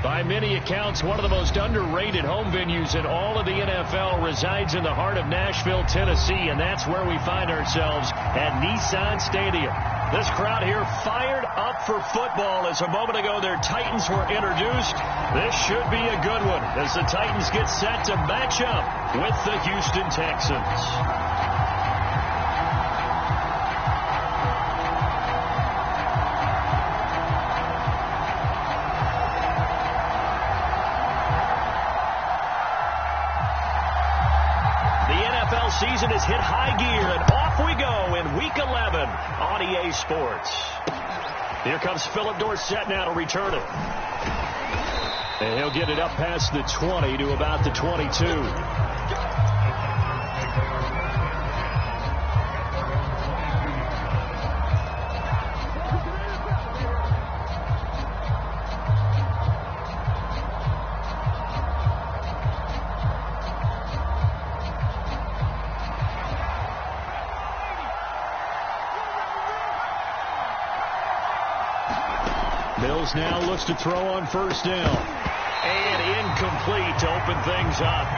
By many accounts, one of the most underrated home venues in all of the NFL resides in the heart of Nashville, Tennessee, and that's where we find ourselves at Nissan Stadium. This crowd here fired up for football as a moment ago their Titans were introduced. This should be a good one as the Titans get set to match up with the Houston Texans. Season has hit high gear, and off we go in Week 11 on EA Sports. Here comes Philip Dorsett now to return it. And he'll get it up past the 20 to about the 22. Mills now looks to throw on first down. And incomplete to open things up.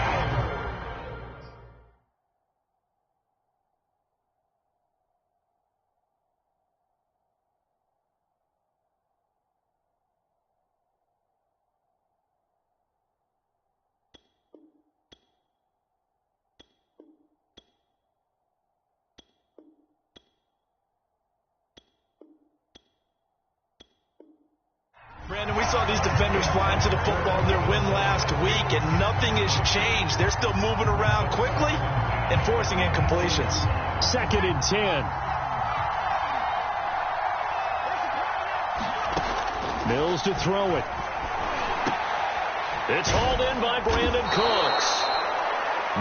Brandon, we saw these defenders fly into the football in their win last week, and nothing has changed. They're still moving around quickly and forcing incompletions. 2nd and 10. Mills to throw it. It's hauled in by Brandon Cooks.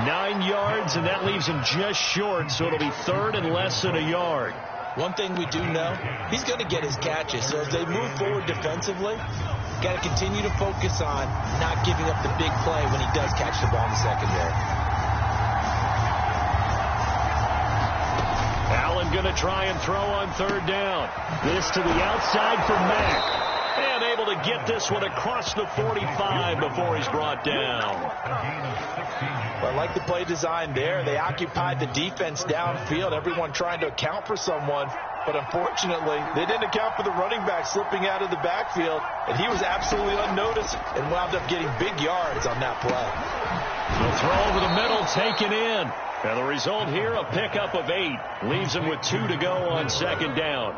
9 yards, and that leaves him just short, so it'll be 3rd and less than a yard. One thing we do know, he's going to get his catches. So as they move forward defensively, got to continue to focus on not giving up the big play when he does catch the ball in the secondary. Allen going to try and throw on 3rd down. This to the outside for Mack. And able to get this one across the 45 before he's brought down. Well, I like the play design there. They occupied the defense downfield, everyone trying to account for someone. But unfortunately, they didn't account for the running back slipping out of the backfield. And he was absolutely unnoticed and wound up getting big yards on that play. The throw over the middle taken in. And the result here, a pickup of 8. Leaves him with 2 to go on 2nd down.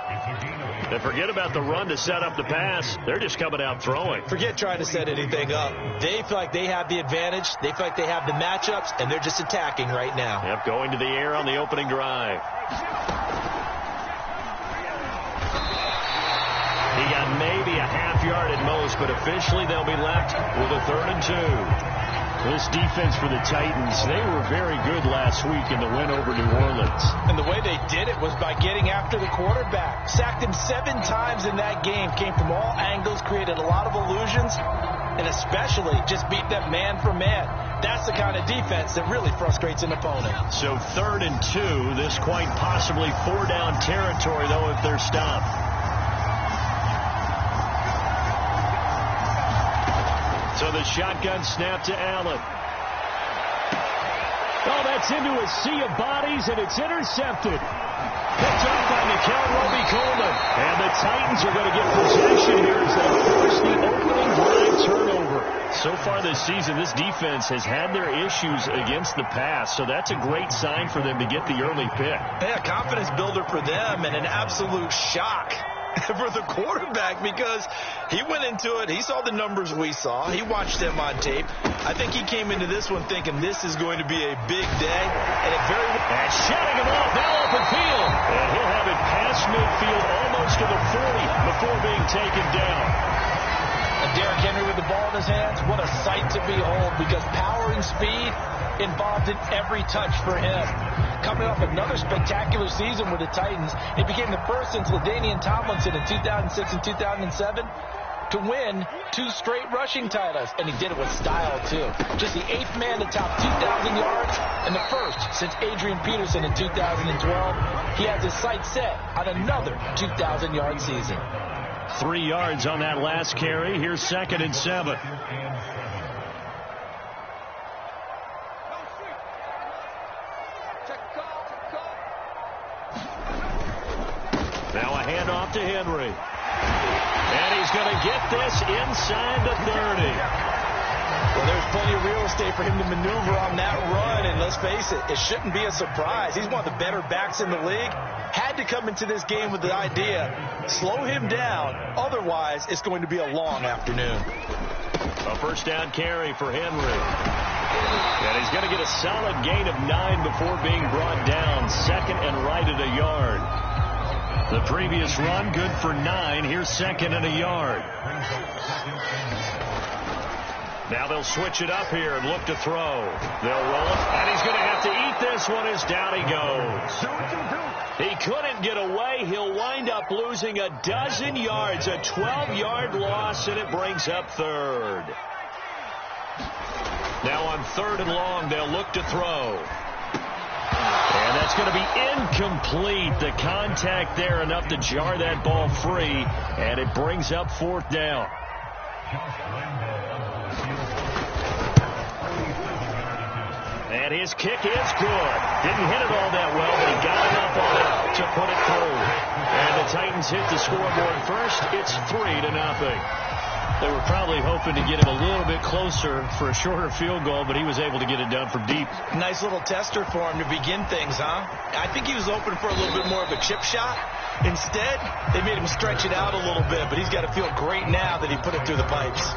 And forget about the run to set up the pass. They're just coming out throwing. Forget trying to set anything up. They feel like they have the advantage. They feel like they have the matchups, and they're just attacking right now. Yep, going to the air on the opening drive. He got maybe a half yard at most, but officially they'll be left with a 3rd and 2. This defense for the Titans, they were very good last week in the win over New Orleans. And the way they did it was by getting after the quarterback. Sacked him 7 times in that game. Came from all angles, created a lot of illusions, and especially just beat them man for man. That's the kind of defense that really frustrates an opponent. So 3rd and 2, this quite possibly 4-down territory, though, if they're stopped. So the shotgun snap to Allen. Oh, that's into a sea of bodies, and it's intercepted. Picked up by Nikel Roby-Coleman. And the Titans are going to get possession here as they force the opening drive turnover. So far this season, this defense has had their issues against the pass, so that's a great sign for them to get the early pick. Yeah, confidence builder for them, and an absolute shock for the quarterback because he went into it. He saw the numbers we saw. He watched them on tape. I think he came into this one thinking this is going to be a big day. And it very well. And shutting him off now open field. And he'll have it past midfield almost to the 40 before being taken down. And Derrick Henry with the ball in his hands, what a sight to behold because power and speed involved in every touch for him. Coming off another spectacular season with the Titans, it became the first since LaDainian Tomlinson in 2006 and 2007 to win 2 straight rushing titles. And he did it with style, too. Just the 8th man to top 2,000 yards and the first since Adrian Peterson in 2012. He has his sights set on another 2,000-yard season. 3 yards on that last carry. Here's 2nd and 7. Now a handoff to Henry. And he's going to get this inside the 30. Well, there's plenty of real estate for him to maneuver on that run, and let's face it, it shouldn't be a surprise. He's one of the better backs in the league. Had to come into this game with the idea, slow him down, otherwise it's going to be a long afternoon. A first down carry for Henry. And he's going to get a solid gain of 9 before being brought down. 2nd and right at a yard. The previous run good for 9. Here's 2nd and a yard. Now they'll switch it up here and look to throw. They'll roll it, and he's going to have to eat this one as down he goes. He couldn't get away. He'll wind up losing a dozen yards, a 12-yard loss, and it brings up 3rd. Now on 3rd and long, they'll look to throw. And that's going to be incomplete. The contact there enough to jar that ball free, and it brings up 4th down. And his kick is good. Didn't hit it all that well, but he got enough on it to put it through. And the Titans hit the scoreboard first. It's 3-0. They were probably hoping to get him a little bit closer for a shorter field goal, but he was able to get it done from deep. Nice little tester for him to begin things, huh? I think he was open for a little bit more of a chip shot. Instead, they made him stretch it out a little bit, but he's got to feel great now that he put it through the pipes.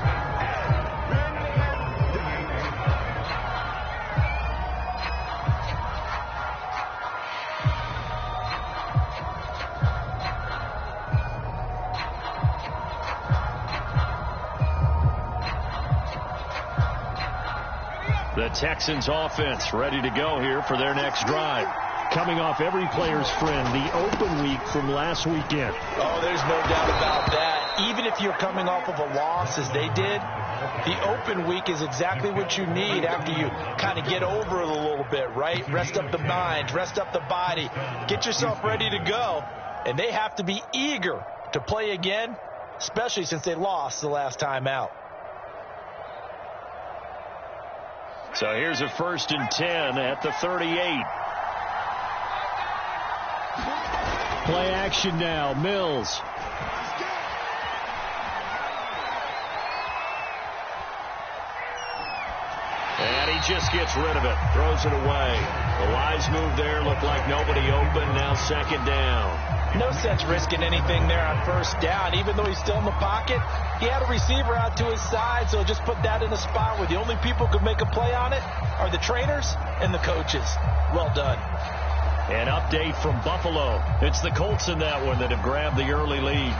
The Texans offense ready to go here for their next drive. Coming off every player's friend, the open week from last weekend. Oh, there's no doubt about that. Even if you're coming off of a loss as they did, the open week is exactly what you need after you kind of get over it a little bit, right? Rest up the mind, rest up the body, get yourself ready to go. And they have to be eager to play again, especially since they lost the last time out. So here's a 1st and 10 at the 38. Play action now. Mills. And he just gets rid of it. Throws it away. The wise move there. Looked like nobody open. Now 2nd down. No sense risking anything there on 1st down. Even though he's still in the pocket, he had a receiver out to his side, so just put that in a spot where the only people who could make a play on it are the trainers and the coaches. Well done. An update from Buffalo. It's the Colts in that one that have grabbed the early lead.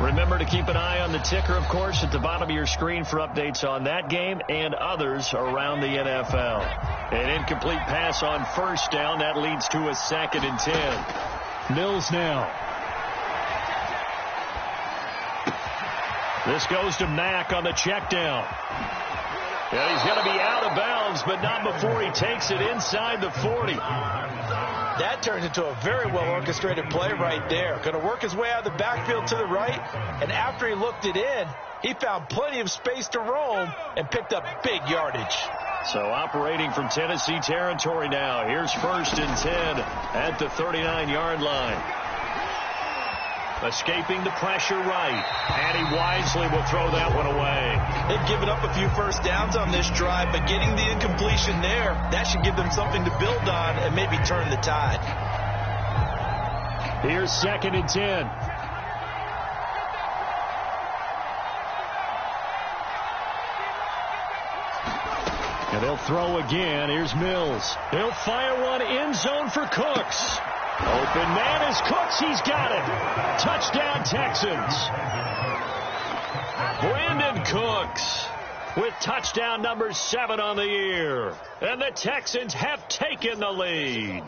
Remember to keep an eye on the ticker, of course, at the bottom of your screen for updates on that game and others around the NFL. An incomplete pass on 1st down. That leads to a 2nd and 10. Mills now. This goes to Mack on the check down. And he's going to be out of bounds, but not before he takes it inside the 40. That turns into a very well-orchestrated play right there. Going to work his way out of the backfield to the right, and after he looked it in, he found plenty of space to roam and picked up big yardage. So operating from Tennessee territory now. Here's 1st and 10 at the 39-yard line. Escaping the pressure right. And he wisely will throw that one away. They've given up a few 1st downs on this drive, but getting the incompletion there, that should give them something to build on and maybe turn the tide. Here's 2nd and 10. And they'll throw again. Here's Mills. He'll fire one end zone for Cooks. Open man is Cooks. He's got it. Touchdown, Texans. Brandon Cooks with touchdown number 7 on the year. And the Texans have taken the lead.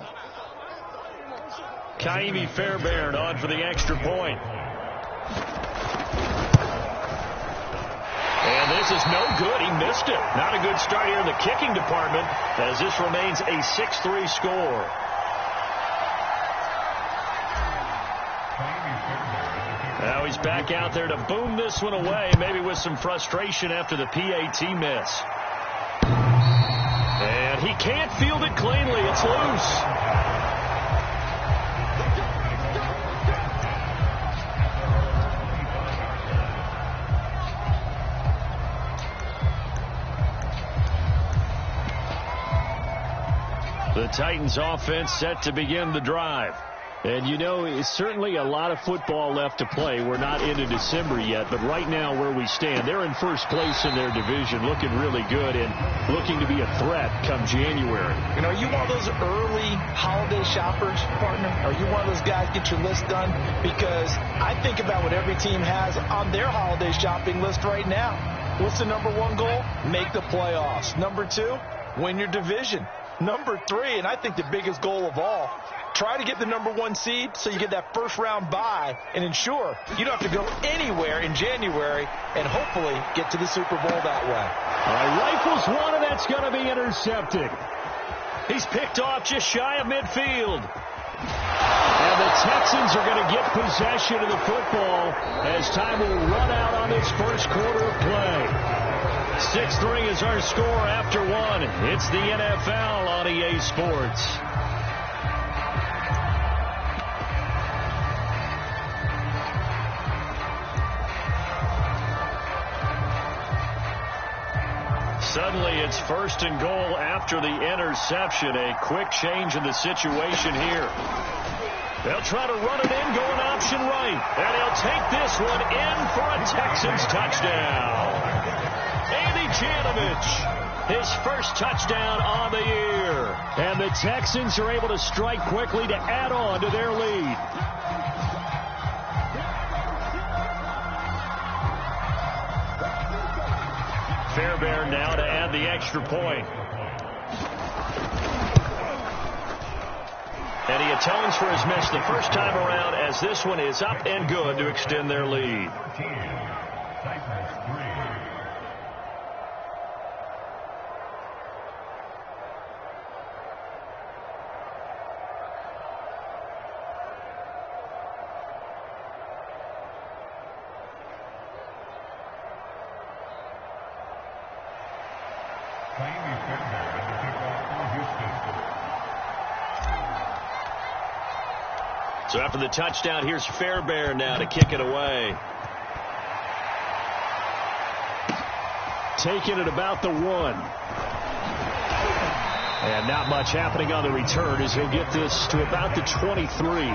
Kaimi Fairbairn on for the extra point. And this is no good. He missed it. Not a good start here in the kicking department as this remains a 6-3 score. Now he's back out there to boom this one away, maybe with some frustration after the PAT miss. And he can't field it cleanly. It's loose. The Titans offense set to begin the drive. And, you know, it's certainly a lot of football left to play. We're not into December yet, but right now where we stand, they're in first place in their division, looking really good and looking to be a threat come January. You know, are you one of those early holiday shoppers, partner? Are you one of those guys get your list done? Because I think about what every team has on their holiday shopping list right now. What's the number one goal? Make the playoffs. Number two, win your division. Number three, and I think the biggest goal of all, try to get the number one seed so you get that first round bye and ensure you don't have to go anywhere in January and hopefully get to the Super Bowl that way. Rifles one, and that's going to be intercepted. He's picked off just shy of midfield. And the Texans are going to get possession of the football as time will run out on this first quarter of play. 6-3 is our score after one. It's the NFL on EA Sports. Suddenly it's first and goal after the interception. A quick change in the situation here. They'll try to run it in, going option right. And he'll take this one in for a Texans touchdown. Andy Janovich, his first touchdown on the year. And the Texans are able to strike quickly to add on to their lead. Fairbairn now to add the extra point. And he atones for his miss the first time around as this one is up and good to extend their lead. So after the touchdown, here's Fairbairn now to kick it away. Taking it about the 1. And not much happening on the return as he'll get this to about the 23.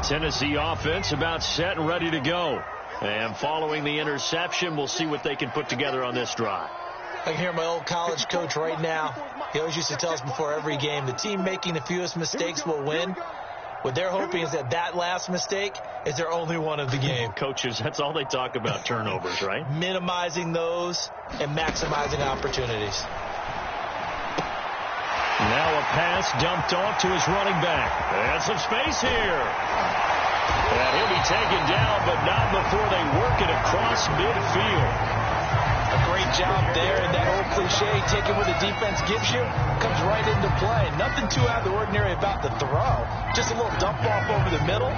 Tennessee offense about set and ready to go. And following the interception, we'll see what they can put together on this drive. I can hear my old college coach right now. He always used to tell us before every game, the team making the fewest mistakes will win. What they're hoping is that that last mistake is their only one of the game. Coaches, that's all they talk about, turnovers, right? Minimizing those and maximizing opportunities. Now a pass dumped off to his running back. And some space here. And he'll be taken down, but not before they work it across midfield. A great job there, and that old cliche, taking what the defense gives you, comes right into play. Nothing too out of the ordinary about the throw. Just a little dump off over the middle.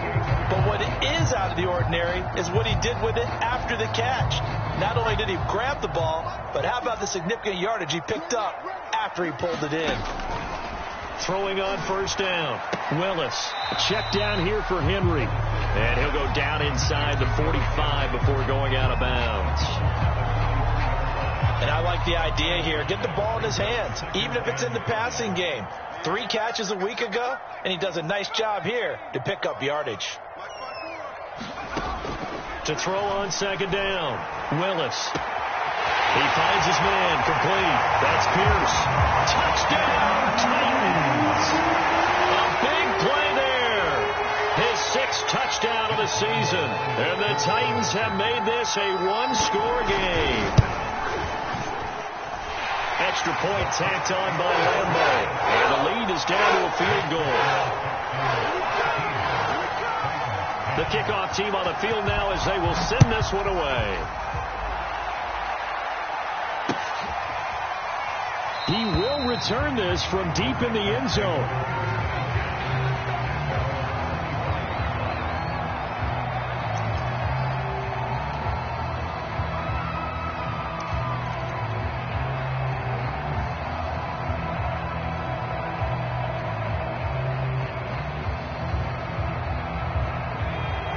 But what is out of the ordinary is what he did with it after the catch. Not only did he grab the ball, but how about the significant yardage he picked up after he pulled it in. Throwing on first down. Willis. Check down here for Henry. And he'll go down inside the 45 before going out of bounds. And I like the idea here. Get the ball in his hands, even if it's in the passing game. 3 catches a week ago, and he does a nice job here to pick up yardage. To throw on second down. Willis. He finds his man, complete. That's Pierce. Touchdown, Titans! A big play there. His 6th touchdown of the season. And the Titans have made this a 1-score game. Extra point tacked on by Lambo. And the lead is down to a field goal. The kickoff team on the field now as they will send this one away. He will return this from deep in the end zone.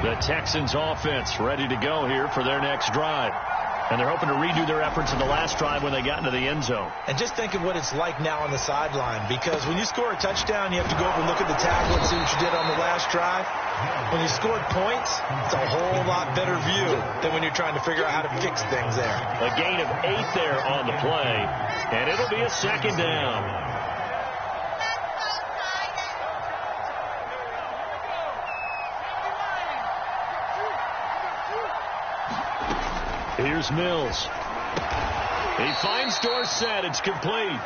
The Texans offense ready to go here for their next drive. And they're hoping to redo their efforts in the last drive when they got into the end zone. And just think of what it's like now on the sideline, because when you score a touchdown, you have to go over and look at the tablet and see what you did on the last drive. When you scored points, it's a whole lot better view than when you're trying to figure out how to fix things there. A gain of 8 there on the play, and it'll be a second down. Here's Mills. He finds Dorsett. It's complete.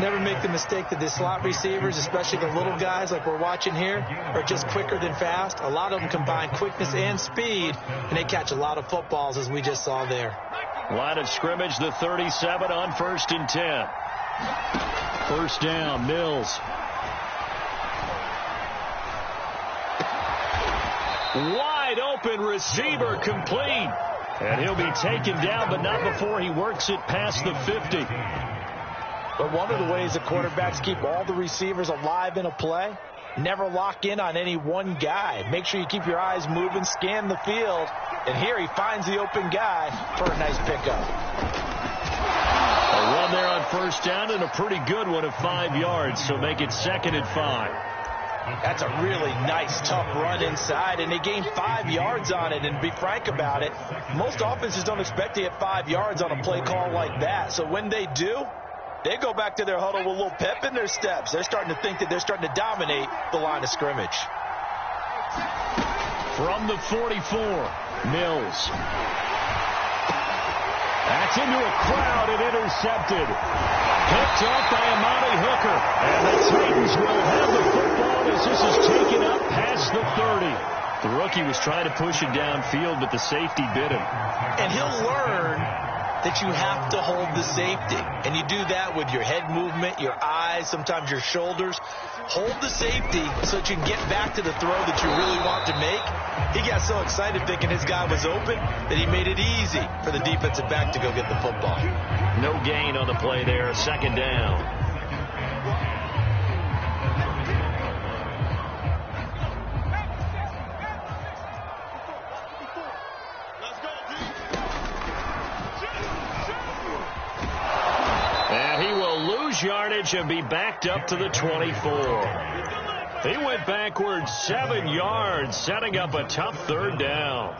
Never make the mistake that the slot receivers, especially the little guys like we're watching here, are just quicker than fast. A lot of them combine quickness and speed, and they catch a lot of footballs, as we just saw there. Line of scrimmage, the 37 on 1st and 10. First down, Mills. Wide open receiver, complete. And he'll be taken down, but not before he works it past the 50. But one of the ways that quarterbacks keep all the receivers alive in a play, never lock in on any one guy. Make sure you keep your eyes moving, scan the field. And here he finds the open guy for a nice pickup. A run there on first down, and a pretty good one of 5 yards, so make it 2nd and 5. That's a really nice, tough run inside, and they gained 5 yards on it. And to be frank about it, most offenses don't expect to get 5 yards on a play call like that. So when they do, they go back to their huddle with a little pep in their steps. They're starting to think that they're starting to dominate the line of scrimmage. From the 44, Mills. That's into a crowd and intercepted. Picked up by Amani Hooker. And the Titans will have the football as this is taken up past the 30. The rookie was trying to push it downfield, but the safety bit him. And he'll learn that you have to hold the safety. And you do that with your head movement, your eyes, sometimes your shoulders. Hold the safety so that you can get back to the throw that you really want to make. He got so excited thinking his guy was open that he made it easy for the defensive back to go get the football. No gain on the play there, 2nd down. And he will lose yardage and be backed up to the 24. He went backwards 7 yards, setting up a tough 3rd down.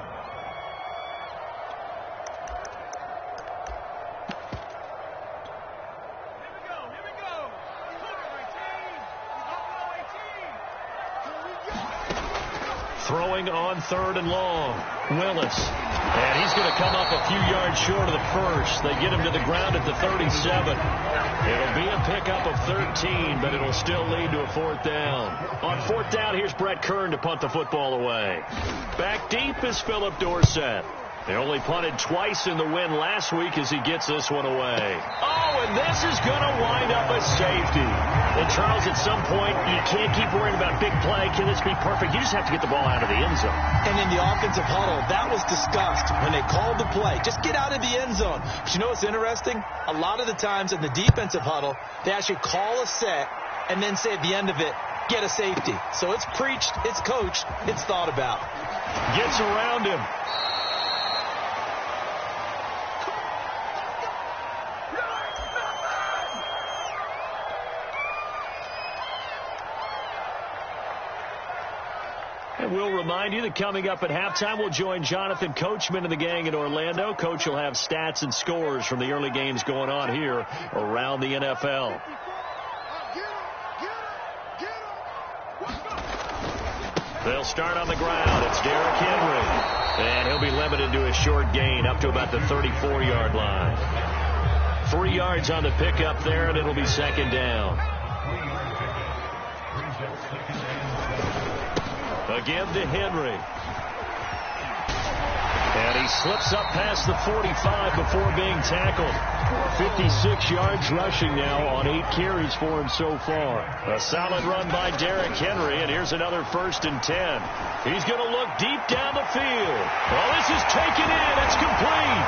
Throwing on 3rd and long. Willis. And he's going to come up a few yards short of the first. They get him to the ground at the 37. It'll be a pickup of 13, but it'll still lead to a 4th down. On 4th down, here's Brett Kern to punt the football away. Back deep is Philip Dorsett. They only punted twice in the win last week as he gets this one away. Oh, and this is going to wind up a safety. And, Charles, at some point, you can't keep worrying about big play. Can this be perfect? You just have to get the ball out of the end zone. And in the offensive huddle, that was discussed when they called the play. Just get out of the end zone. But you know what's interesting? A lot of the times in the defensive huddle, they actually call a set and then say at the end of it, get a safety. So it's preached, it's coached, it's thought about. Gets around him. And we'll remind you that coming up at halftime, we'll join Jonathan Coachman and the gang in Orlando. Coach will have stats and scores from the early games going on here around the NFL. They'll start on the ground. It's Derrick Henry. And he'll be limited to a short gain up to about the 34-yard line. 3 yards on the pickup there, and it'll be 2nd down. Again to Henry. And he slips up past the 45 before being tackled. 56 yards rushing now on 8 carries for him so far. A solid run by Derrick Henry, and here's another 1st and 10. He's going to look deep down the field. Well, this is taken in. It's complete.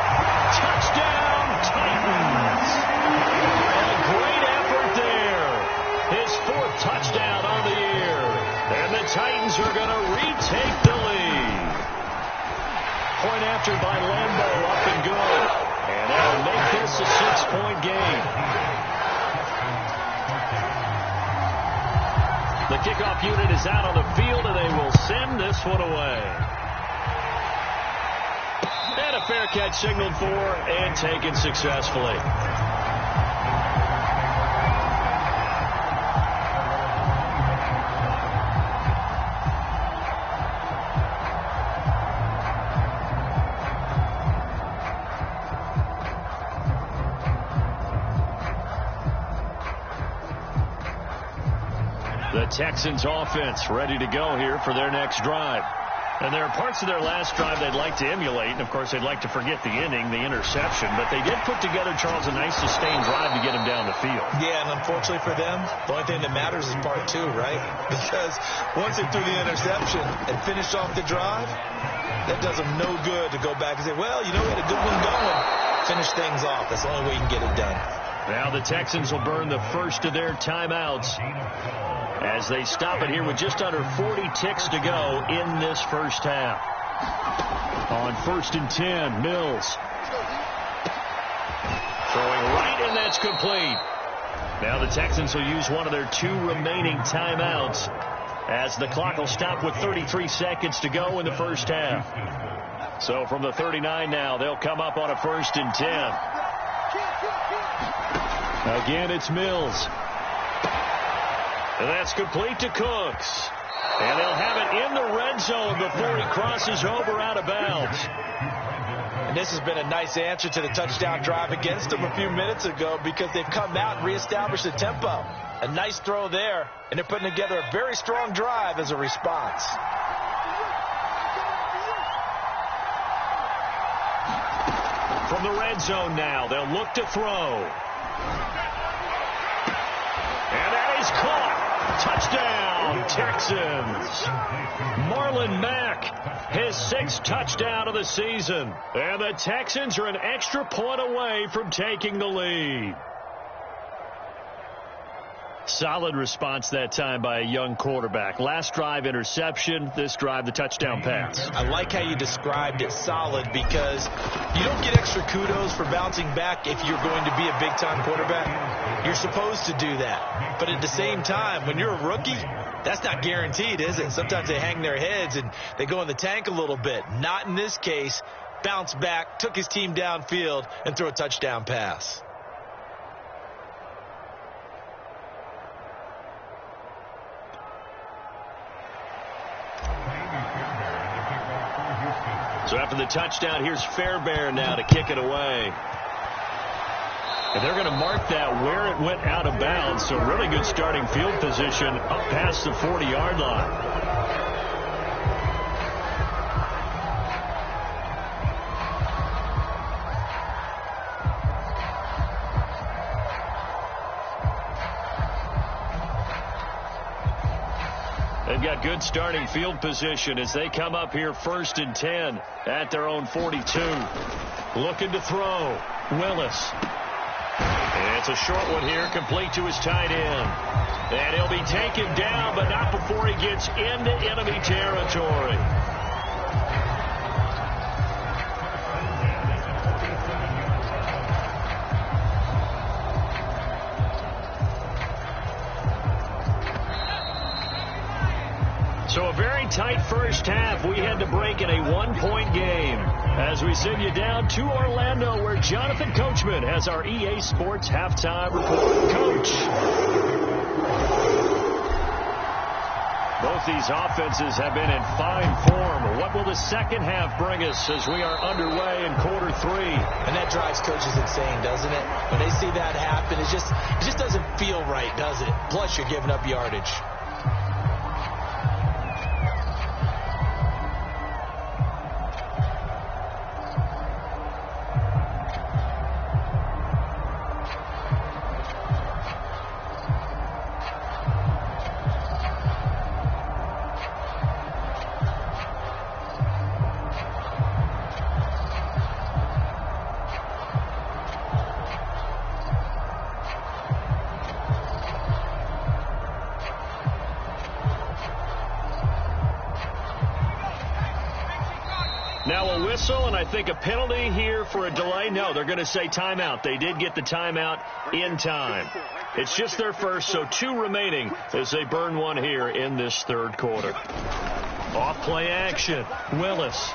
Touchdown, Titans. A great effort there. His 4th touchdown on the year. And the Titans are going to retake the lead. Point after by Lambo, up and good. And that'll make this a 6-point game. The kickoff unit is out on the field, and they will send this one away. And a fair catch signaled for and taken successfully. The Texans offense ready to go here for their next drive. And there are parts of their last drive they'd like to emulate. And, of course, they'd like to forget the inning, the interception. But they did put together, Charles, a nice sustained drive to get him down the field. Yeah, and unfortunately for them, the only thing that matters is part 2, right? Because once they threw the interception and finished off the drive, that does them no good to go back and say, well, you know, we had a good one going. Finish things off. That's the only way you can get it done. Now the Texans will burn the first of their timeouts as they stop it here with just under 40 ticks to go in this first half. On 1st and 10, Mills. Throwing right, and that's complete. Now the Texans will use one of their 2 remaining timeouts as the clock will stop with 33 seconds to go in the first half. So from the 39 now, they'll come up on a 1st and 10. Again, it's Mills. And that's complete to Cooks. And they'll have it in the red zone before he crosses over out of bounds. And this has been a nice answer to the touchdown drive against them a few minutes ago because they've come out and reestablished the tempo. A nice throw there, and they're putting together a very strong drive as a response. From the red zone now, they'll look to throw. And that is caught. Touchdown, Texans. Marlon Mack, his 6th touchdown of the season. And the Texans are an extra point away from taking the lead. Solid response that time by a young quarterback. Last drive, interception. This drive, the touchdown pass. I like how you described it, solid, because you don't get extra kudos for bouncing back if you're going to be a big-time quarterback. You're supposed to do that. But at the same time, when you're a rookie, that's not guaranteed, is it? Sometimes they hang their heads and they go in the tank a little bit. Not in this case. Bounced back, took his team downfield, and threw a touchdown pass. So after the touchdown, here's Fairbairn now to kick it away. And they're going to mark that where it went out of bounds. So really good starting field position up past the 40-yard line. They've got good starting field position as they come up here 1st and 10 at their own 42. Looking to throw. Willis. And it's a short one here, complete to his tight end. And he'll be taken down, but not before he gets into enemy territory. So a very tight first half. We had to break in a 1-point game as we send you down to Orlando where Jonathan Coachman has our EA Sports halftime report. Coach. Both these offenses have been in fine form. What will the second half bring us as we are underway in quarter 3? And that drives coaches insane, doesn't it? When they see that happen, it just doesn't feel right, does it? Plus, you're giving up yardage. Now a whistle, and I think a penalty here for a delay. No, they're going to say timeout. They did get the timeout in time. It's just their first, so 2 remaining as they burn one here in this third quarter. Off play action. Willis.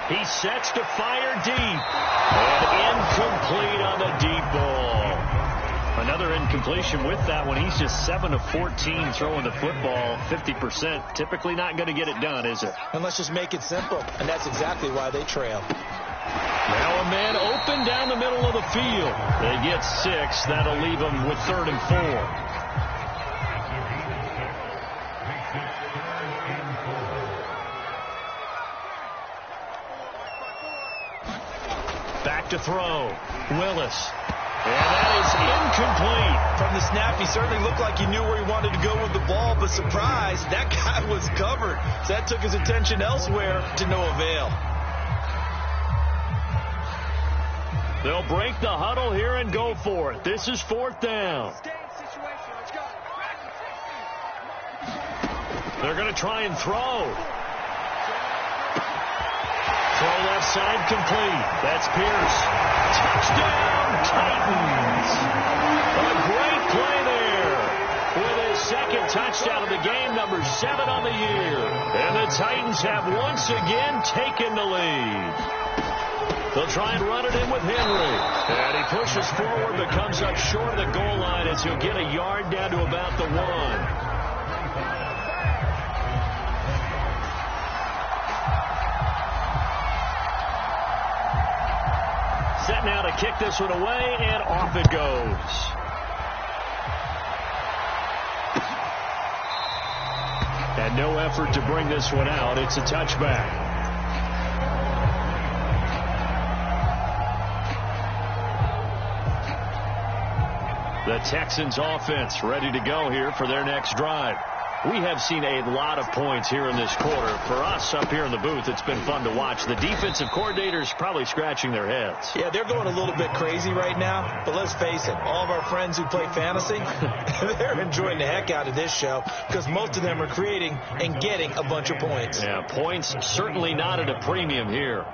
He sets to fire deep. And incomplete on the deep ball. Another incompletion with that one. He's just 7 of 14 throwing the football, 50%. Typically not going to get it done, is it? And let's just make it simple. And that's exactly why they trail. Now a man open down the middle of the field. They get 6. That'll leave them with 3rd and 4. Back to throw. Willis. And that is incomplete. From the snap, he certainly looked like he knew where he wanted to go with the ball, but surprise, that guy was covered. So that took his attention elsewhere to no avail. They'll break the huddle here and go for it. This is 4th down. They're going to try and throw. Throw left side complete. That's Pierce. Touchdown, Titans. A great play there. With his 2nd touchdown of the game, number 7 on the year. And the Titans have once again taken the lead. They'll try and run it in with Henry. And he pushes forward but comes up short of the goal line as he'll get a yard down to about the 1. Set now to kick this one away, and off it goes. And no effort to bring this one out. It's a touchback. The Texans offense ready to go here for their next drive. We have seen a lot of points here in this quarter. For us up here in the booth, it's been fun to watch. The defensive coordinators probably scratching their heads. Yeah, they're going a little bit crazy right now. But let's face it, all of our friends who play fantasy, they're enjoying the heck out of this show because most of them are creating and getting a bunch of points. Yeah, points certainly not at a premium here.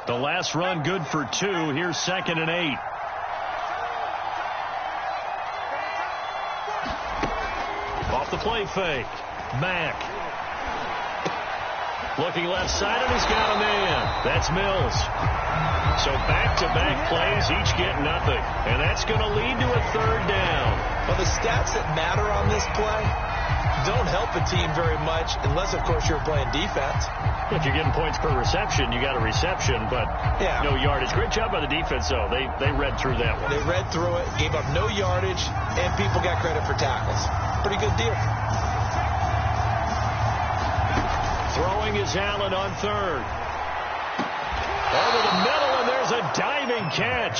The last run good for 2. Here's 2nd and 8. Off the play fake. Mack. Looking left side, and he's got a man. That's Mills. So back-to-back plays, each get nothing. And that's going to lead to a 3rd down. Well, the stats that matter on this play don't help a team very much unless, of course, you're playing defense. If you're getting points per reception, you got a reception, but no yardage. Great job by the defense, though. They read through that one. They read through it, gave up no yardage, and people got credit for tackles. Pretty good deal. Throwing is Allen on 3rd. Over the middle, and there's a diving catch.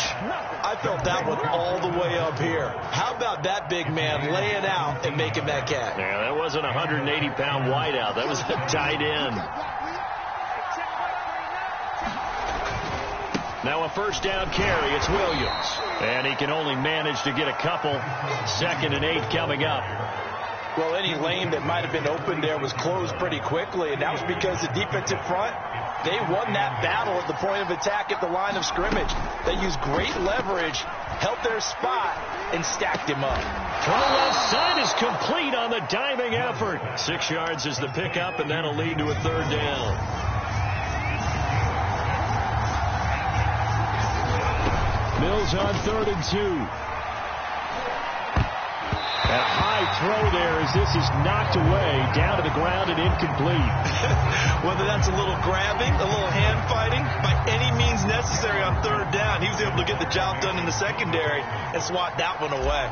I felt that one all the way up here. How about that big man laying out and making that catch? Yeah, that wasn't a 180-pound wideout. That was a tight end. Now a 1st down carry. It's Williams. And he can only manage to get a couple. 2nd and 8 coming up. Well, any lane that might have been open there was closed pretty quickly, and that was because the defensive front, they won that battle at the point of attack at the line of scrimmage. They used great leverage, held their spot, and stacked him up. Throw left side is complete on the diving effort. 6 yards is the pickup, and that'll lead to a 3rd down. Mills on 3rd and 2. A high throw there as this is knocked away, down to the ground and incomplete. Whether that's a little grabbing, a little hand fighting, by any means necessary on 3rd down, he was able to get the job done in the secondary and swat that one away.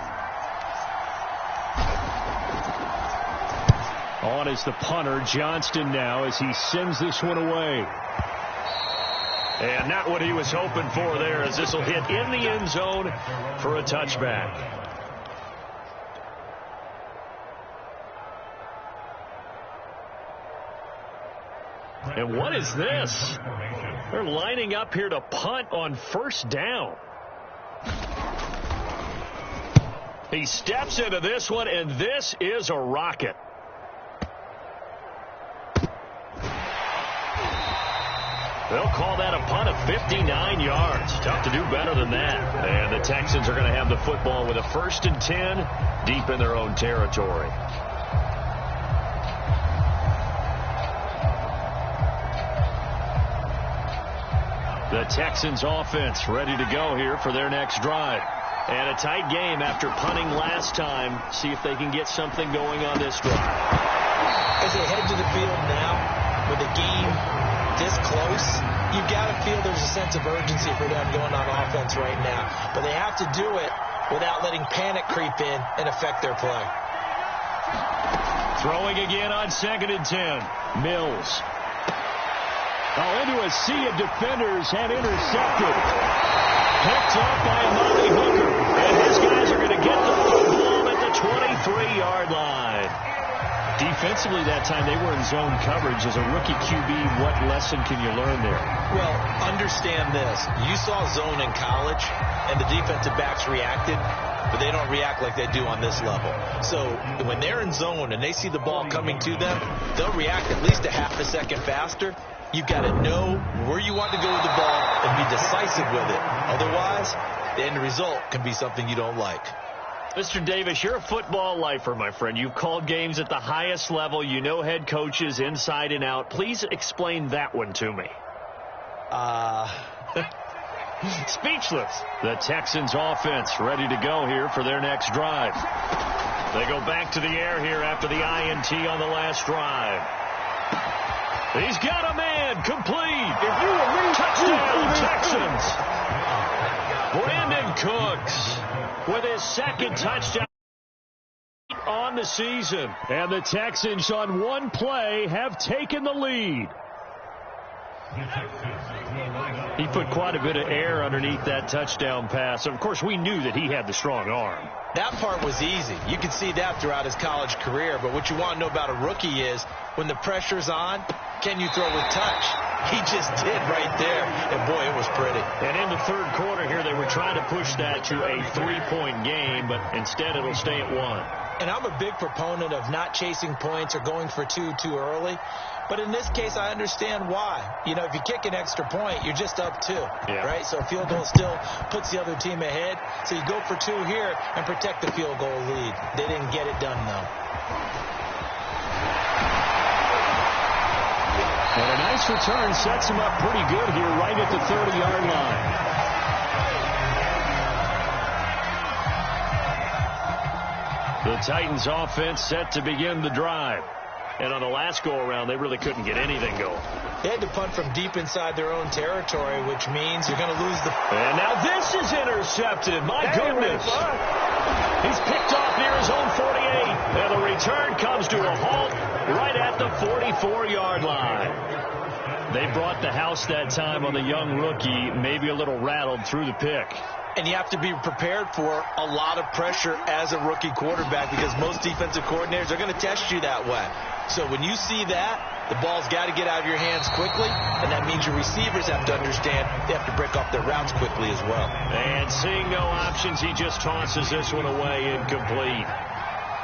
On is the punter, Johnston now, as he sends this one away. And not what he was hoping for there, as this will hit in the end zone for a touchback. And what is this? They're lining up here to punt on 1st down. He steps into this one, and this is a rocket. They'll call that a punt of 59 yards. Tough to do better than that. And the Texans are going to have the football with a 1st and 10 deep in their own territory. The Texans offense ready to go here for their next drive. And a tight game after punting last time. See if they can get something going on this drive. As they head to the field now with the game this close, you've got to feel there's a sense of urgency for them going on offense right now. But they have to do it without letting panic creep in and affect their play. Throwing again on 2nd and 10. Mills. Into a sea of defenders and intercepted. Picked up by Amari Hooker. And his guys are going to get the football at the 23-yard line. Defensively that time, they were in zone coverage. As a rookie QB, what lesson can you learn there? Well, understand this. You saw zone in college, and the defensive backs reacted, but they don't react like they do on this level. So when they're in zone and they see the ball coming to them, they'll react at least a half a second faster. You've got to know where you want to go with the ball and be decisive with it. Otherwise, the end result can be something you don't like. Mr. Davis, you're a football lifer, my friend. You've called games at the highest level. You know head coaches inside and out. Please explain that one to me. Speechless. The Texans offense ready to go here for their next drive. They go back to the air here after the INT on the last drive. He's got a man complete. Touchdown, Texans. Brandon Cooks with his 2nd touchdown on the season. And the Texans on one play have taken the lead. He put quite a bit of air underneath that touchdown pass. Of course, we knew that he had the strong arm. That part was easy. You can see that throughout his college career. But what you want to know about a rookie is when the pressure's on, can you throw with touch? He just did right there. And, boy, it was pretty. And in the 3rd quarter here, they were trying to push that to a 3-point game, but instead it'll stay at 1. And I'm a big proponent of not chasing points or going for two too early. But in this case, I understand why. You know, if you kick an extra point, you're just up 2, right? So a field goal still puts the other team ahead. So you go for 2 here and protect the field goal lead. They didn't get it done, though. And a nice return sets him up pretty good here right at the 30-yard line. The Titans offense set to begin the drive. And on the last go-around, they really couldn't get anything going. They had to punt from deep inside their own territory, which means you're going to lose the... And now this is intercepted. My goodness. He's picked off near his own 48. And the return comes to a halt right at the 44-yard line. They brought the house that time on the young rookie, maybe a little rattled through the pick. And you have to be prepared for a lot of pressure as a rookie quarterback because most defensive coordinators are going to test you that way. So when you see that, the ball's got to get out of your hands quickly, and that means your receivers have to understand they have to break off their routes quickly as well. And seeing no options, he just tosses this one away incomplete.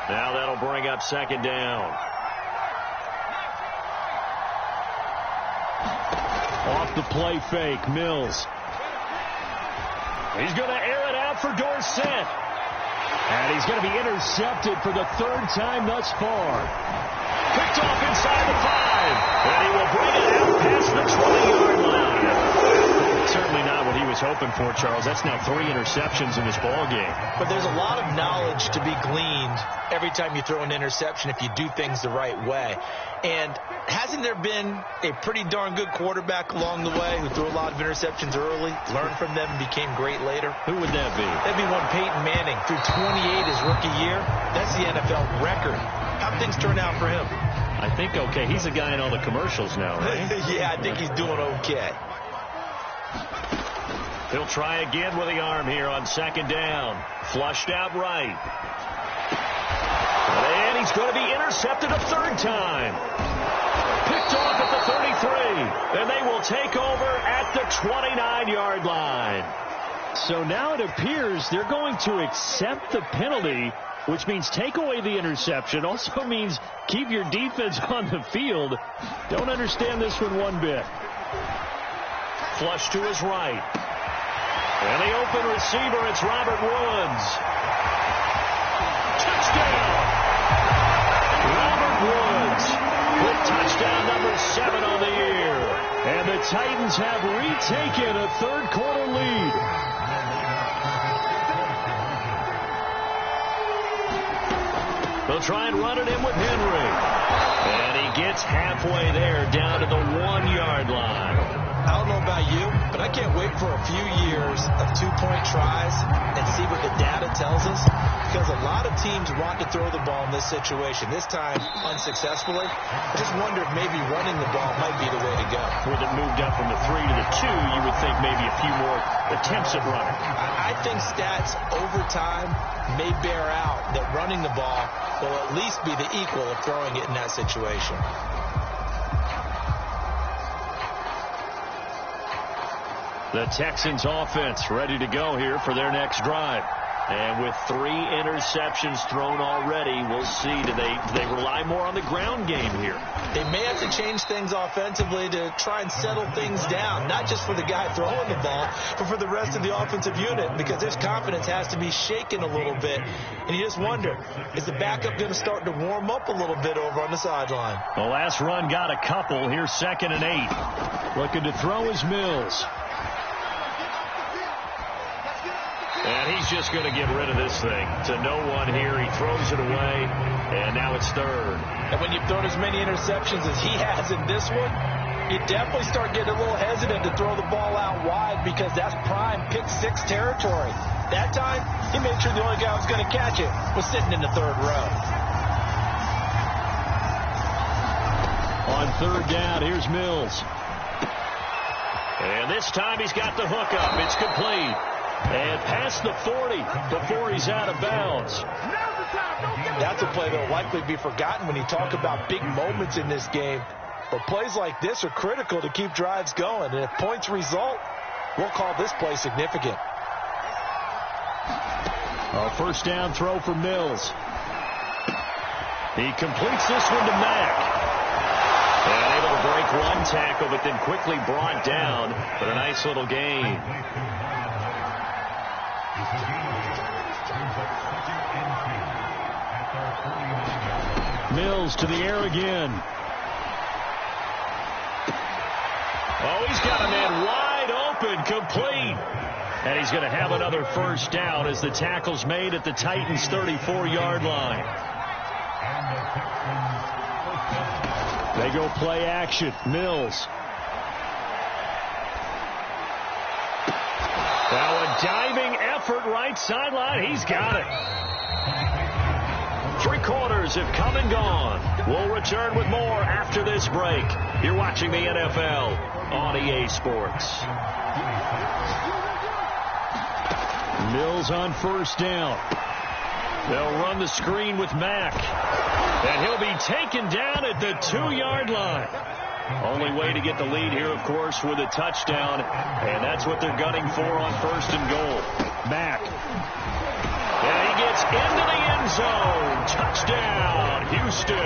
Now that'll bring up 2nd down. Off the play fake, Mills. He's going to air it out for Dorsett. And he's going to be intercepted for the 3rd time thus far. Picked off inside the 5. And he will bring it out past the 20-yard line. Certainly not what he was hoping for, Charles. That's now 3 interceptions in this ball game. But there's a lot of knowledge to be gleaned every time you throw an interception if you do things the right way. And hasn't there been a pretty darn good quarterback along the way who threw a lot of interceptions early, learned from them, and became great later? Who would that be? That'd be one Peyton Manning. Threw 28 his rookie year. That's the NFL record. How'd things turn out for him? I think okay. He's a guy in all the commercials now, right? Yeah, I think he's doing okay. He'll try again with the arm here on 2nd down. Flushed out right. And he's going to be intercepted a 3rd time. Picked off at the 33. And they will take over at the 29-yard line. So now it appears they're going to accept the penalty, which means take away the interception. Also means keep your defense on the field. Don't understand this one bit. Flush to his right. And the open receiver, it's Robert Woods. Touchdown! Robert Woods with touchdown number 7 on the year. And the Titans have retaken a third-quarter lead. They'll try and run it in with Henry. And he gets halfway there, down to the 1-yard line. I don't know about you, but I can't wait for a few years of two-point tries and see what the data tells us, because a lot of teams want to throw the ball in this situation, this time unsuccessfully. I just wonder if maybe running the ball might be the way to go. With it moved up from the 3 to the 2, you would think maybe a few more attempts at running. I think stats over time may bear out that running the ball will at least be the equal of throwing it in that situation. The Texans offense ready to go here for their next drive. And with 3 interceptions thrown already, we'll see. Do they rely more on the ground game here? They may have to change things offensively to try and settle things down, not just for the guy throwing the ball, but for the rest of the offensive unit, because his confidence has to be shaken a little bit. And you just wonder, is the backup going to start to warm up a little bit over on the sideline? The last run got a couple. Here's 2nd and 8. Looking to throw is Mills. And he's just going to get rid of this thing to no one here. He throws it away, and now it's 3rd. And when you've thrown as many interceptions as he has in this one, you definitely start getting a little hesitant to throw the ball out wide, because that's prime pick 6 territory. That time, he made sure the only guy who was going to catch it was sitting in the 3rd row. On 3rd down, here's Mills. And this time he's got the hook up. It's complete. And past the 40 before he's out of bounds. That's a play that will likely be forgotten when you talk about big moments in this game. But plays like this are critical to keep drives going. And if points result, we'll call this play significant. A 1st down throw for Mills. He completes this one to Mack. And able to break one tackle, but then quickly brought down for a nice little gain. Mills to the air again. Oh, he's got a man wide open, complete. And he's going to have another 1st down as the tackle's made at the Titans' 34-yard line. They go play action. Mills. Now a diving effort right sideline. He's got it. 3 quarters have come and gone. We'll return with more after this break. You're watching the NFL on EA Sports. Mills on 1st down. They'll run the screen with Mack. And he'll be taken down at the 2-yard line. Only way to get the lead here, of course, with a touchdown. And that's what they're gunning for on 1st and goal. Mack. And he gets into the end zone. Touchdown, Houston.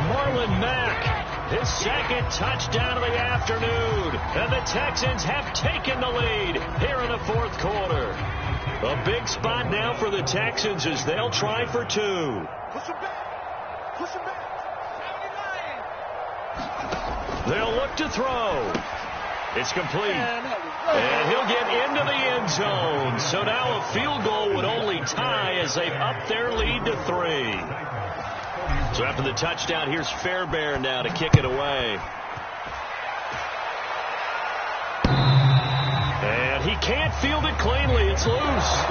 Marlon Mack, his 2nd touchdown of the afternoon. And the Texans have taken the lead here in the 4th quarter. A big spot now for the Texans as they'll try for 2. Push him back. Push him back. They'll look to throw. It's complete. And he'll get into the end zone. So now a field goal would only tie as they've upped their lead to 3. So after the touchdown, here's Fairbairn now to kick it away. And he can't field it cleanly. It's loose.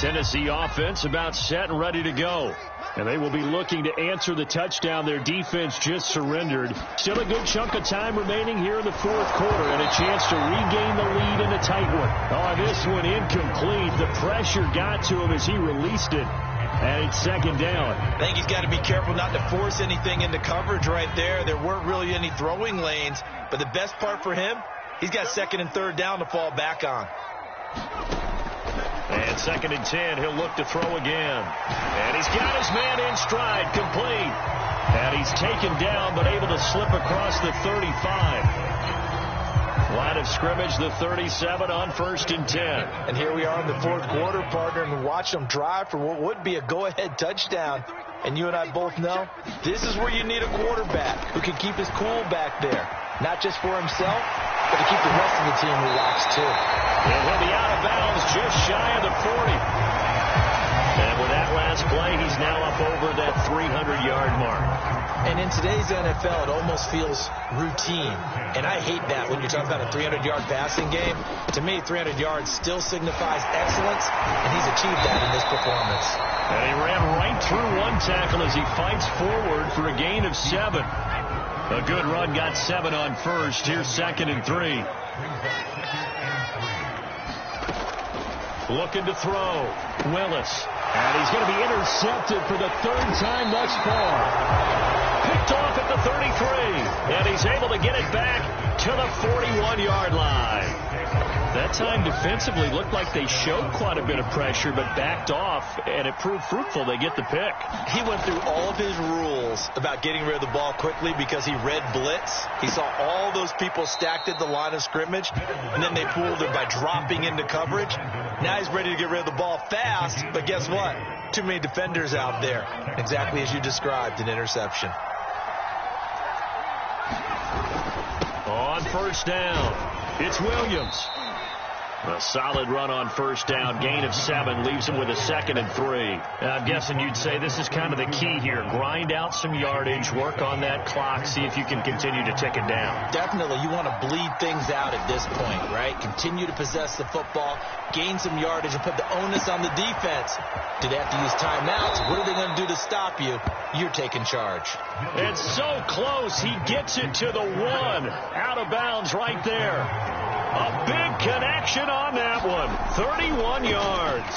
Tennessee offense about set and ready to go. And they will be looking to answer the touchdown their defense just surrendered. Still a good chunk of time remaining here in the 4th quarter and a chance to regain the lead in a tight one. Oh, this one incomplete. The pressure got to him as he released it. And it's second down. I think he's got to be careful not to force anything into coverage right there. There weren't really any throwing lanes, but the best part for him, he's got second and third down to fall back on. And second and 10, he'll look to throw again. And he's got his man in stride, complete. And he's taken down, but able to slip across the 35. Line of scrimmage, the 37 on 1st and 10. And here we are in the fourth quarter, partner, and watch them drive for what would be a go-ahead touchdown. And you and I both know this is where you need a quarterback who can keep his cool back there. Not just for himself, but to keep the rest of the team relaxed, too. And he'll be out of bounds just shy of the 40. And with that last play, he's now up over that 300-yard mark. And in today's NFL, it almost feels routine. And I hate that when you're talking about a 300-yard passing game. To me, 300 yards still signifies excellence, and he's achieved that in this performance. And he ran right through one tackle as he fights forward for a gain of 7. A good run, got 7 on first. Here's second and 3. Looking to throw. Willis. And he's going to be intercepted for the third time thus far. Picked off at the 33. And he's able to get it back to the 41-yard line. That time defensively looked like they showed quite a bit of pressure, but backed off, and it proved fruitful. They get the pick. He went through all of his rules about getting rid of the ball quickly because he read blitz. He saw all those people stacked at the line of scrimmage, and then they pulled it by dropping into coverage. Now he's ready to get rid of the ball fast, but guess what? Too many defenders out there. Exactly as you described, an interception. On first down, it's Williams. A solid run on first down. Gain of 7 leaves him with a second and 3. I'm guessing you'd say this is kind of the key here. Grind out some yardage, work on that clock, see if you can continue to tick it down. Definitely. You want to bleed things out at this point, right? Continue to possess the football, gain some yardage, and put the onus on the defense. Do they have to use timeouts? What are they going to do to stop you? You're taking charge. It's so close. He gets it to the 1. Out of bounds right there. A big connection on that one. 31 yards.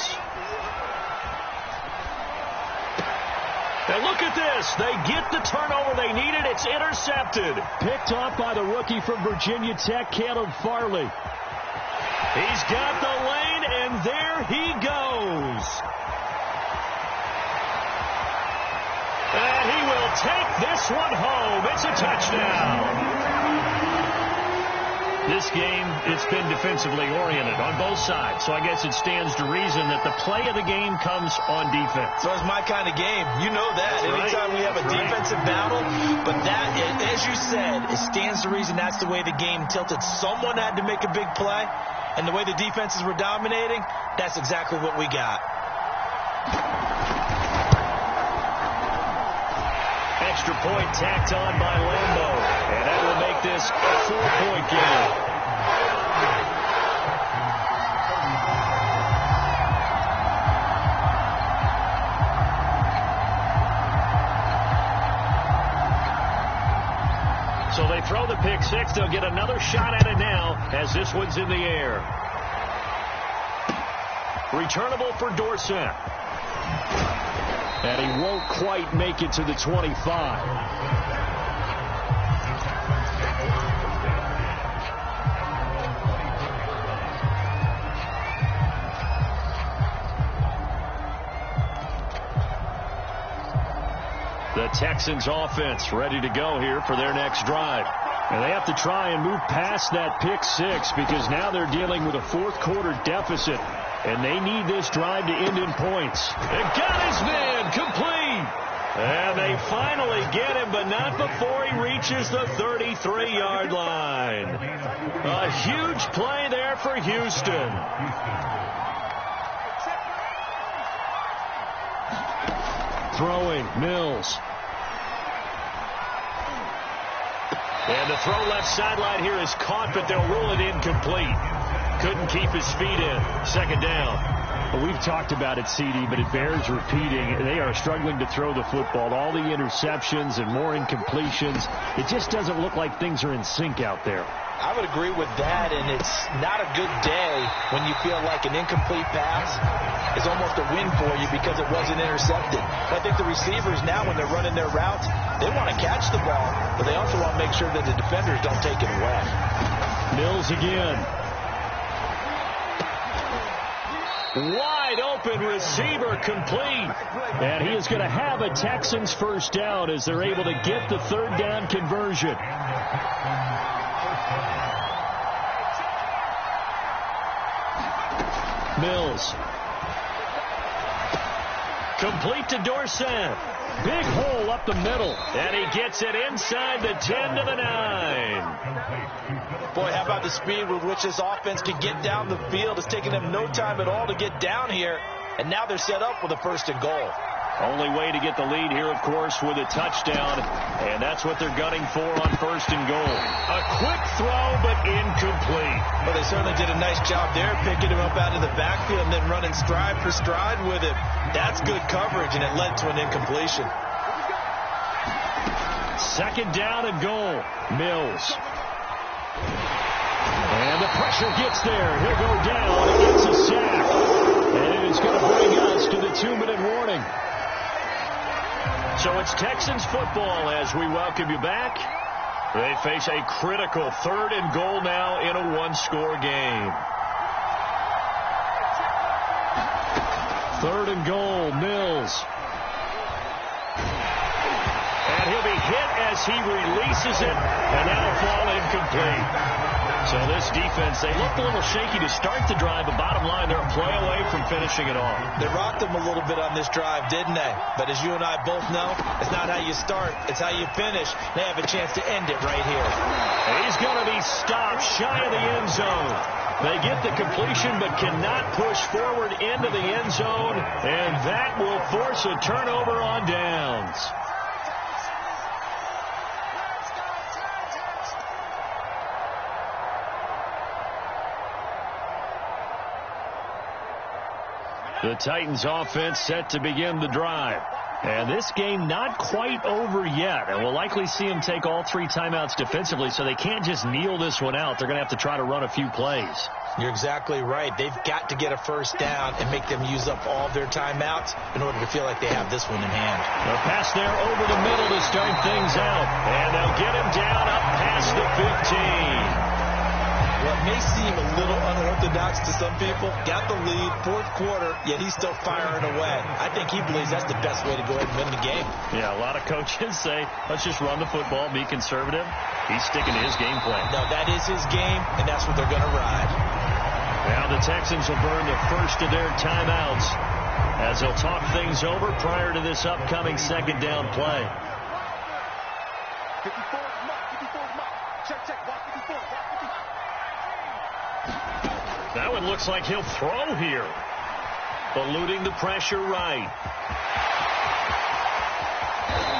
And look at this. They get the turnover they needed. It's intercepted. Picked off by the rookie from Virginia Tech, Caleb Farley. He's got the lane, and there he goes. And he will take this one home. It's a touchdown. This game, it's been defensively oriented on both sides, so I guess it stands to reason that the play of the game comes on defense. So it's my kind of game. You know that. That's anytime we have a defensive battle, but that, as you said, it stands to reason that's the way the game tilted. Someone had to make a big play, and the way the defenses were dominating, that's exactly what we got. Extra point tacked on by Lambo, and that will make this a 4-point game. So they throw the pick 6. They'll get another shot at it now as this one's in the air. Returnable for Dorsett. And he won't quite make it to the 25. The Texans offense ready to go here for their next drive. And they have to try and move past that pick 6 because now they're dealing with a fourth quarter deficit. And they need this drive to end in points. And got his man complete. And they finally get him, but not before he reaches the 33-yard line. A huge play there for Houston. Throwing, Mills. And the throw left sideline here is caught, but they'll rule it incomplete. Couldn't keep his feet in. Second down. Well, we've talked about it, CD, but it bears repeating. They are struggling to throw the football. All the interceptions and more incompletions. It just doesn't look like things are in sync out there. I would agree with that, and it's not a good day when you feel like an incomplete pass is almost a win for you because it wasn't intercepted. I think the receivers now, when they're running their routes, they want to catch the ball, but they also want to make sure that the defenders don't take it away. Mills again. Wide open receiver, complete. And he is going to have a Texans first down as they're able to get the third down conversion. Mills. Complete to Dorsett. Big hole up the middle. And he gets it inside the 10 to the 9. Boy, how about the speed with which this offense can get down the field? It's taking them no time at all to get down here. And now they're set up with a 1st and goal. Only way to get the lead here, of course, with a touchdown. And that's what they're gunning for on 1st and goal. A quick throw, but incomplete. Well, they certainly did a nice job there, picking him up out of the backfield and then running stride for stride with him. That's good coverage, and it led to an incompletion. 2nd down and goal. Mills. And the pressure gets there. He'll go down. It gets a sack. And it is going to bring us to the 2-minute warning. So it's Texans football as we welcome you back. They face a critical 3rd and goal now in a 1-score game. 3rd and goal, Mills. And he'll be hit as he releases it, and that'll fall incomplete. So this defense, they looked a little shaky to start the drive, but bottom line, they're a play away from finishing it off. They rocked them a little bit on this drive, didn't they? But as you and I both know, it's not how you start, it's how you finish. They have a chance to end it right here. He's going to be stopped shy of the end zone. They get the completion but cannot push forward into the end zone, and that will force a turnover on downs. The Titans offense set to begin the drive. And this game not quite over yet. And we'll likely see them take all 3 timeouts defensively, so they can't just kneel this one out. They're going to have to try to run a few plays. You're exactly right. They've got to get a 1st down and make them use up all their timeouts in order to feel like they have this one in hand. A pass there over the middle to start things out. And they'll get him down up past the 15. Well, it may seem a little unorthodox to some people. Got the lead, 4th quarter, yet he's still firing away. I think he believes that's the best way to go ahead and win the game. Yeah, a lot of coaches say, let's just run the football, be conservative. He's sticking to his game plan. No, that is his game, and that's what they're going to ride. Now the Texans will burn the first of their timeouts as they'll talk things over prior to this upcoming 2nd down play. 54 is mark. 54 is mark. Check, check. Block 54. Block 54. That one looks like he'll throw here. Eluding the pressure right.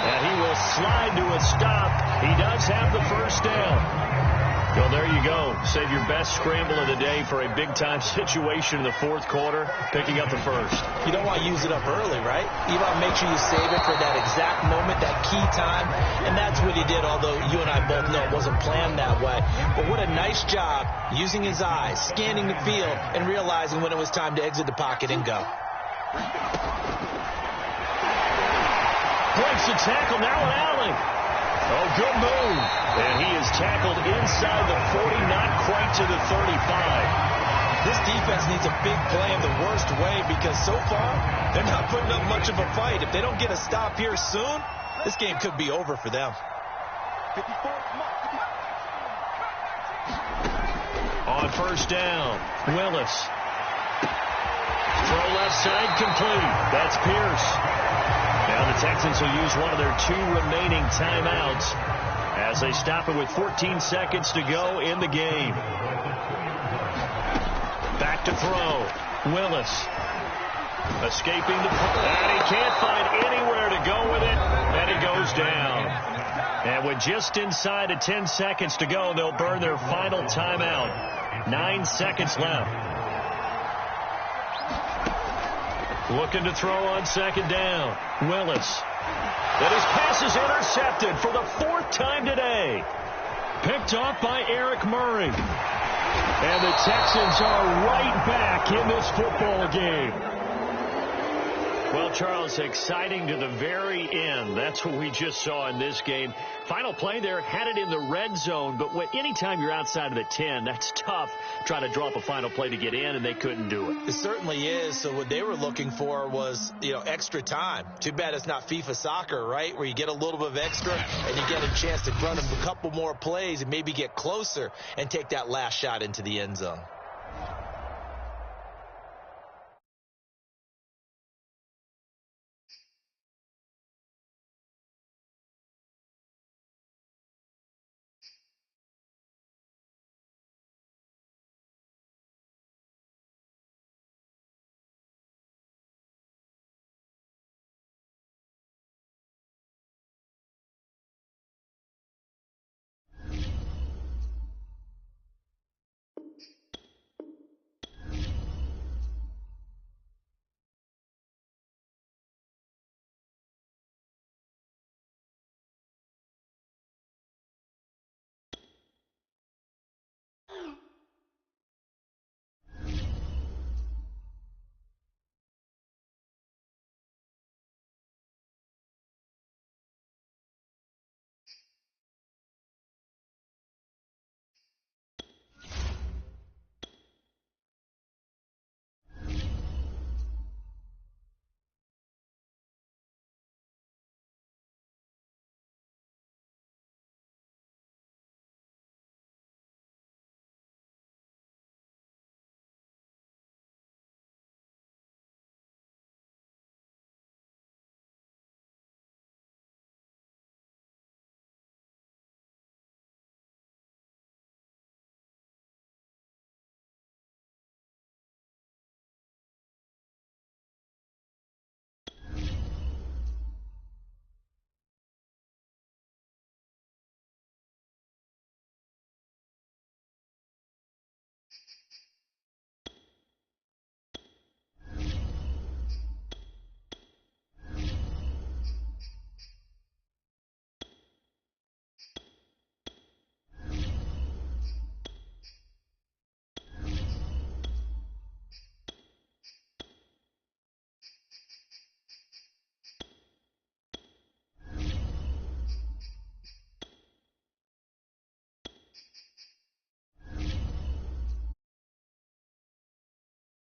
And he will slide to a stop. He does have the 1st down. Well, there you go. Save your best scramble of the day for a big-time situation in the 4th quarter, picking up the 1st. You don't want to use it up early, right? You want to make sure you save it for that exact moment, that key time. And that's what he did, although you and I both know it wasn't planned that way. But what a nice job using his eyes, scanning the field, and realizing when it was time to exit the pocket and go. Breaks the tackle, now an alley. Oh, good move. And he is tackled inside the 40, not quite to the 35. This defense needs a big play in the worst way because so far, they're not putting up much of a fight. If they don't get a stop here soon, this game could be over for them. 54 is mark. On 1st down, Willis. Throw left side, complete. That's Pierce. Now the Texans will use one of their 2 remaining timeouts as they stop it with 14 seconds to go in the game. Back to throw. Willis. Escaping the... And he can't find anywhere to go with it. And it goes down. And with just inside of 10 seconds to go, they'll burn their final timeout. 9 seconds left. Looking to throw on 2nd down. Willis. And his pass is intercepted for the 4th time today. Picked off by Eric Murray. And the Texans are right back in this football game. Well, Charles, exciting to the very end. That's what we just saw in this game. Final play there, had it in the red zone, but anytime you're outside of the 10, that's tough trying to draw up a final play to get in, and they couldn't do it. It certainly is. So what they were looking for was, extra time. Too bad it's not FIFA soccer, right, where you get a little bit of extra and you get a chance to run a couple more plays and maybe get closer and take that last shot into the end zone.